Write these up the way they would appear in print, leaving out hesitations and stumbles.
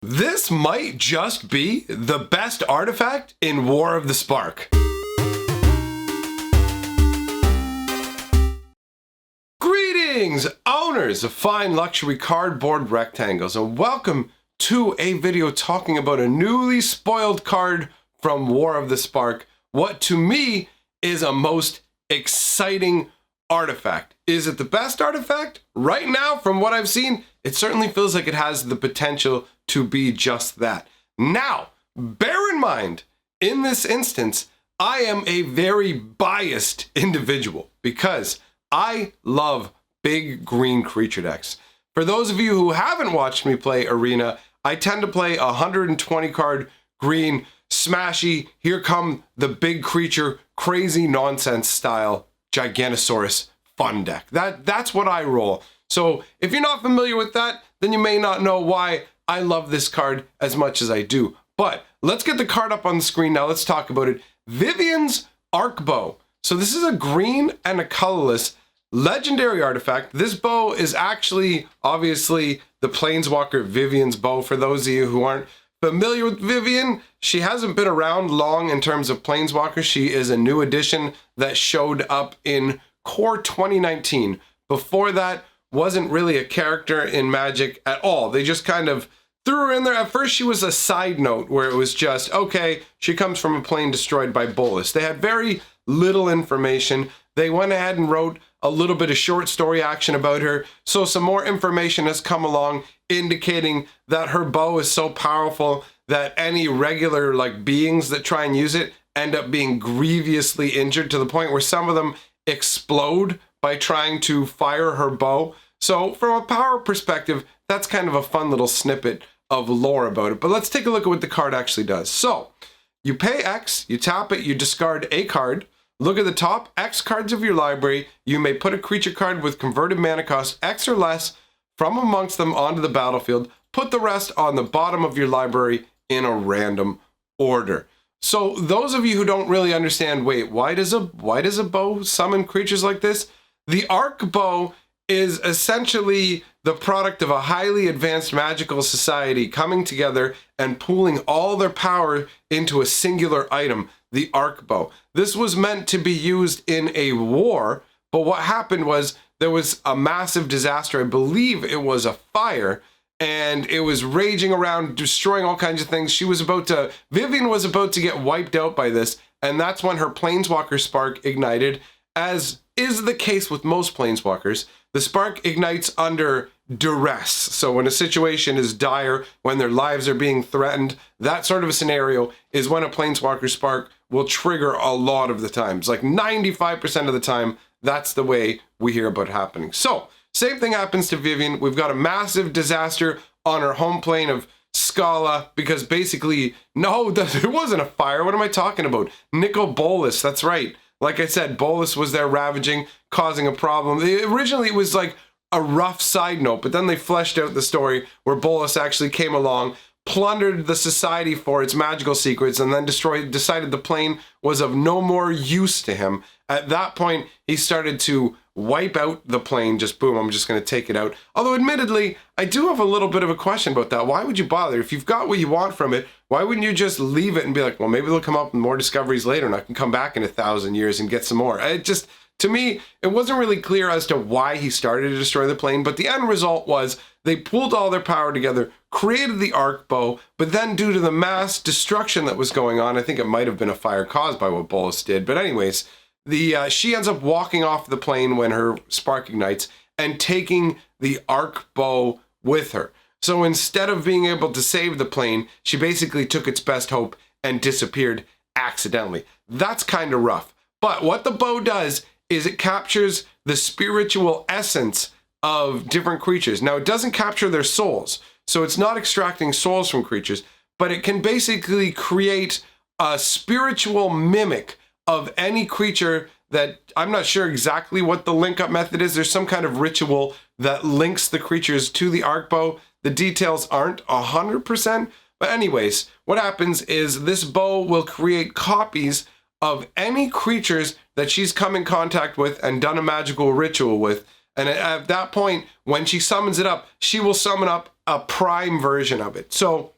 This might just be the best artifact in War of the Spark. Greetings, owners of fine luxury cardboard rectangles, and welcome to a video talking about a newly spoiled card from War of the Spark. What to me is a most exciting artifact. Is it the best artifact? Right now, from what I've seen, it certainly feels like it has the potential to be just that. Now, bear in mind, in this instance, I am a very biased individual because I love big green creature decks. For those of you who haven't watched me play Arena, I tend to play a 120 card green, smashy, here come the big creature, crazy nonsense style, Giganosaurus fun deck. That's what I roll. So if you're not familiar with that, then you may not know why I love this card as much as I do. But let's get the card up on the screen now. Let's talk about it. Vivien's Arc Bow. So this is a green and a colorless legendary artifact. This bow is actually, obviously, the Planeswalker Vivien's bow. For those of you who aren't familiar with Vivien, she hasn't been around long in terms of Planeswalker. She is a new addition that showed up in Core 2019. Before that, wasn't really a character in Magic at all. They just kind of threw her in there. At first, she was a side note where it was just, okay, she comes from a plane destroyed by Bolas. They had very little information. They went ahead and wrote a little bit of short story action about her. So some more information has come along indicating that her bow is so powerful that any regular beings that try and use it end up being grievously injured to the point where some of them explode by trying to fire her bow. So from a power perspective, that's kind of a fun little snippet of lore about it. But let's take a look at what the card actually does. So you pay X, you tap it, you discard a card. Look at the top X cards of your library. You may put a creature card with converted mana cost X or less from amongst them onto the battlefield. Put the rest on the bottom of your library in a random order. So those of you who don't really understand, wait, why does a bow summon creatures like this? The Arc Bow is essentially the product of a highly advanced magical society coming together and pooling all their power into a singular item, the Arc Bow. This was meant to be used in a war, but what happened was there was a massive disaster. I believe it was a fire, and it was raging around, destroying all kinds of things. Vivien was about to get wiped out by this, and that's when her Planeswalker Spark ignited. As is the case with most Planeswalkers, the Spark ignites under duress. So when a situation is dire, when their lives are being threatened, that sort of a scenario is when a Planeswalker Spark will trigger a lot of the times. Like 95% of the time, that's the way we hear about it happening. So same thing happens to Vivien. We've got a massive disaster on her home plane of Scala, because basically, no, it wasn't a fire. What am I talking about? Nicol Bolas, that's right. Like I said, Bolas was there ravaging, causing a problem. Originally, it was like a rough side note, but then they fleshed out the story where Bolas actually came along, plundered the society for its magical secrets, and then decided the plane was of no more use to him. At that point, he started to wipe out the plane. Just boom, I'm just going to take it out. Although admittedly, I do have a little bit of a question about that. Why would you bother? If you've got what you want from it, why wouldn't you just leave it and be like, well, maybe they'll come up with more discoveries later and I can come back in 1,000 years and get some more. To me, it wasn't really clear as to why he started to destroy the plane, but the end result was they pooled all their power together, created the Arc Bow, but then due to the mass destruction that was going on, I think it might have been a fire caused by what Bolas did, but anyways, she ends up walking off the plane when her spark ignites and taking the Arc Bow with her. So instead of being able to save the plane, she basically took its best hope and disappeared accidentally. That's kind of rough. But what the bow does is it captures the spiritual essence of different creatures. Now, it doesn't capture their souls, so it's not extracting souls from creatures, but it can basically create a spiritual mimic of any creature that, I'm not sure exactly what the link-up method is. There's some kind of ritual that links the creatures to the Arc Bow. The details aren't 100%, but anyways, what happens is this bow will create copies of any creatures that she's come in contact with and done a magical ritual with, And at that point, when she summons it up, she will summon up a prime version of it. So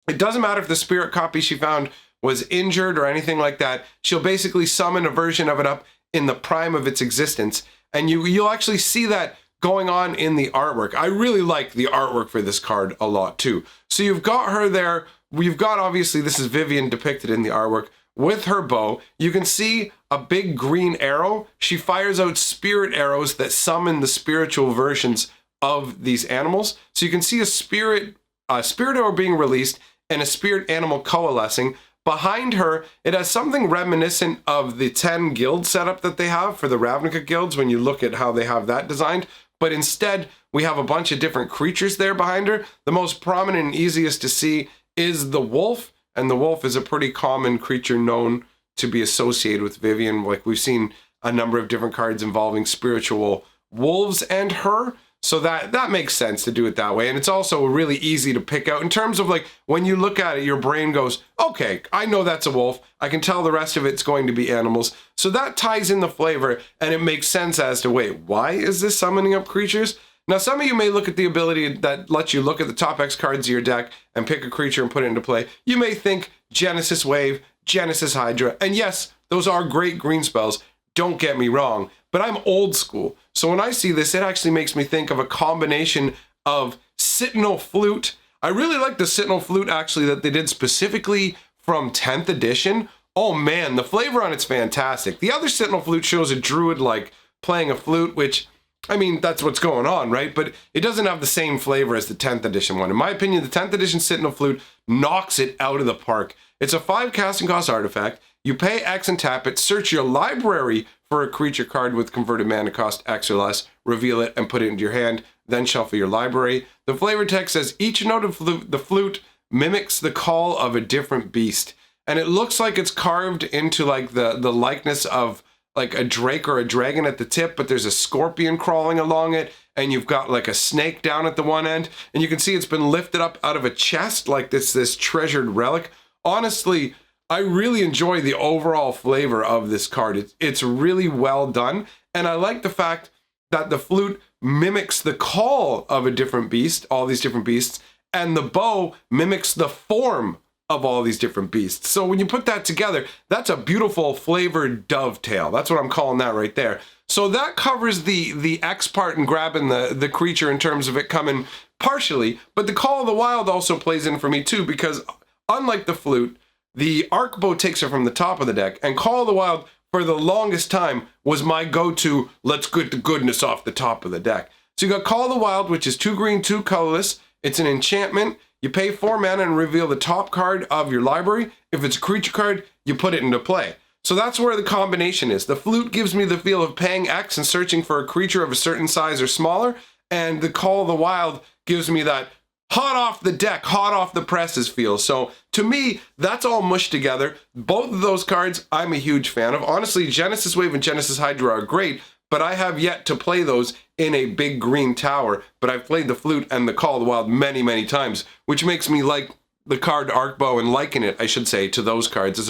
it doesn't matter if the spirit copy she found was injured or anything like that. She'll basically summon a version of it up in the prime of its existence. And you'll actually see that going on in the artwork. I really like the artwork for this card a lot too. So you've got her there. We've got, obviously, this is Vivian depicted in the artwork with her bow. You can see a big green arrow. She fires out spirit arrows that summon the spiritual versions of these animals. So you can see a spirit arrow being released and a spirit animal coalescing. Behind her, it has something reminiscent of the 10 guild setup that they have for the Ravnica guilds when you look at how they have that designed. But instead, we have a bunch of different creatures there behind her. The most prominent and easiest to see is the wolf. And the wolf is a pretty common creature known to be associated with Vivian. Like, we've seen a number of different cards involving spiritual wolves and her. So that makes sense to do it that way. And it's also really easy to pick out in terms of, like, when you look at it, your brain goes, okay, I know that's a wolf. I can tell the rest of it's going to be animals. So that ties in the flavor, and it makes sense as to, wait, why is this summoning up creatures? Now, some of you may look at the ability that lets you look at the top X cards of your deck and pick a creature and put it into play. You may think Genesis Wave, Genesis Hydra, and yes, those are great green spells. Don't get me wrong, but I'm old school. So when I see this, it actually makes me think of a combination of Sentinel Flute. I really like the Sentinel Flute, actually, that they did specifically from 10th edition. Oh man, the flavor on it's fantastic. The other Sentinel Flute shows a druid like playing a flute, which, I mean, that's what's going on, right? But it doesn't have the same flavor as the 10th edition one. In my opinion, the 10th edition Sentinel Flute knocks it out of the park. It's a 5 casting cost artifact. You pay X and tap it, search your library for a creature card with converted mana cost X or less, reveal it and put it into your hand, then shuffle your library. The flavor text says each note of the flute mimics the call of a different beast. And it looks like it's carved into like the likeness of like a drake or a dragon at the tip, but there's a scorpion crawling along it, and you've got like a snake down at the one end, and you can see it's been lifted up out of a chest like this treasured relic. Honestly, I really enjoy the overall flavor of this card. It's really well done, and I like the fact that the flute mimics the call of a different beast, all these different beasts, and the bow mimics the form of all these different beasts. So when you put that together, that's a beautiful flavored dovetail. That's what I'm calling that right there. So that covers the X part and grabbing the creature in terms of it coming partially, but the Call of the Wild also plays in for me too, because unlike the flute, the arc bow takes her from the top of the deck, and Call of the Wild for the longest time was my go-to, let's get the goodness off the top of the deck. So you got Call of the Wild, which is 2 green, 2 colorless. It's an enchantment. You pay 4 mana and reveal the top card of your library. If it's a creature card, you put it into play. So that's where the combination is. The flute gives me the feel of paying X and searching for a creature of a certain size or smaller, and the Call of the Wild gives me that hot off the deck, hot off the presses feel. So to me, that's all mushed together. Both of those cards I'm a huge fan of. Honestly, Genesis Wave and Genesis Hydra are great, but I have yet to play those in a big green tower. But I've played the flute and the Call of the Wild many, many times, which makes me like the card Arcbow and liken it, I should say, to those cards as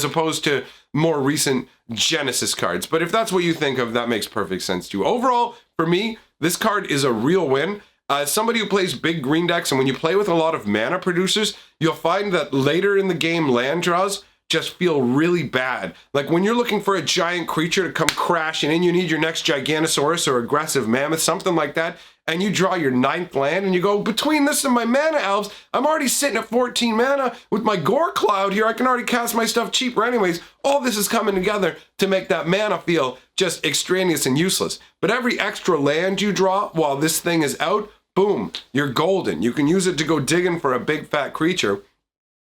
opposed to more recent Genesis cards. But if that's what you think of, that makes perfect sense to you. Overall, for me, this card is a real win. As somebody who plays big green decks, and when you play with a lot of mana producers, you'll find that later in the game land draws just feel really bad. Like when you're looking for a giant creature to come crashing in, you need your next Giganosaurus or aggressive mammoth, something like that, and you draw your 9th land, and you go, between this and my mana elves, I'm already sitting at 14 mana with my Gore Cloud here. I can already cast my stuff cheaper anyways. All this is coming together to make that mana feel just extraneous and useless. But every extra land you draw while this thing is out, boom, you're golden. You can use it to go digging for a big fat creature.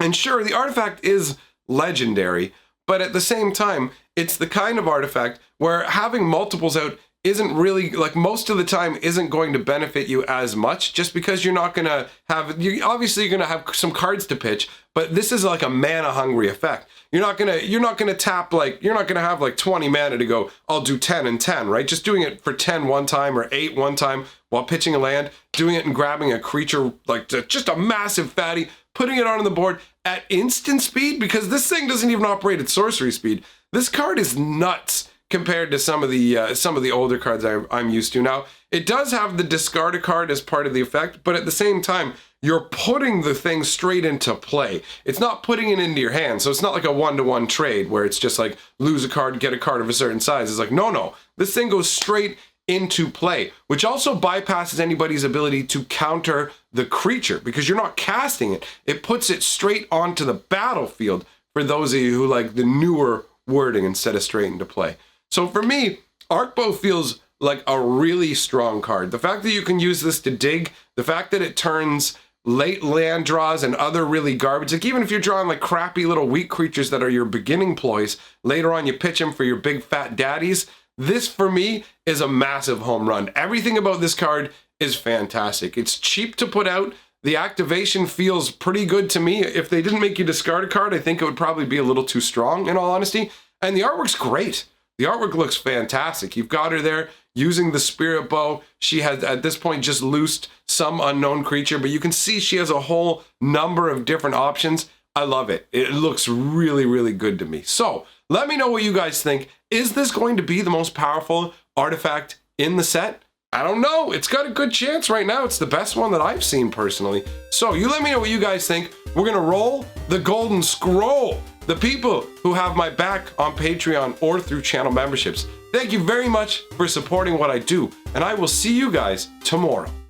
And sure, the artifact is legendary, but at the same time, it's the kind of artifact where having multiples out isn't really, like, most of the time isn't going to benefit you as much, just because you're not going to have, obviously you're going to have some cards to pitch, but this is like a mana hungry effect. You're not going to tap, like, you're not going to have like 20 mana to go, I'll do 10 and 10, right? Just doing it for 10 one time or 8 one time while pitching a land, doing it and grabbing a creature, like just a massive fatty, putting it on the board at instant speed, because this thing doesn't even operate at sorcery speed. This card is nuts compared to some of the older cards I'm used to. Now, it does have the discard a card as part of the effect, but at the same time, you're putting the thing straight into play. It's not putting it into your hand, so it's not like a one-to-one trade where it's just like lose a card, get a card of a certain size. It's like, no, this thing goes straight into play, which also bypasses anybody's ability to counter the creature because you're not casting it. It puts it straight onto the battlefield for those of you who like the newer wording instead of straight into play. So for me, Arcbow feels like a really strong card. The fact that you can use this to dig, the fact that it turns late land draws and other really garbage, like even if you're drawing like crappy little weak creatures that are your beginning ploys, later on you pitch them for your big fat daddies. This for me is a massive home run. Everything about this card is fantastic. It's cheap to put out. The activation feels pretty good to me. If they didn't make you discard a card, I think it would probably be a little too strong in all honesty. And the artwork's great. The artwork looks fantastic. You've got her there using the spirit bow. She has at this point just loosed some unknown creature, but you can see she has a whole number of different options. I love it. It looks really, really good to me. So let me know what you guys think. Is this going to be the most powerful artifact in the set? I don't know. It's got a good chance right now. It's the best one that I've seen personally. So you let me know what you guys think. We're going to roll the golden scroll. The people who have my back on Patreon or through channel memberships. Thank you very much for supporting what I do, and I will see you guys tomorrow.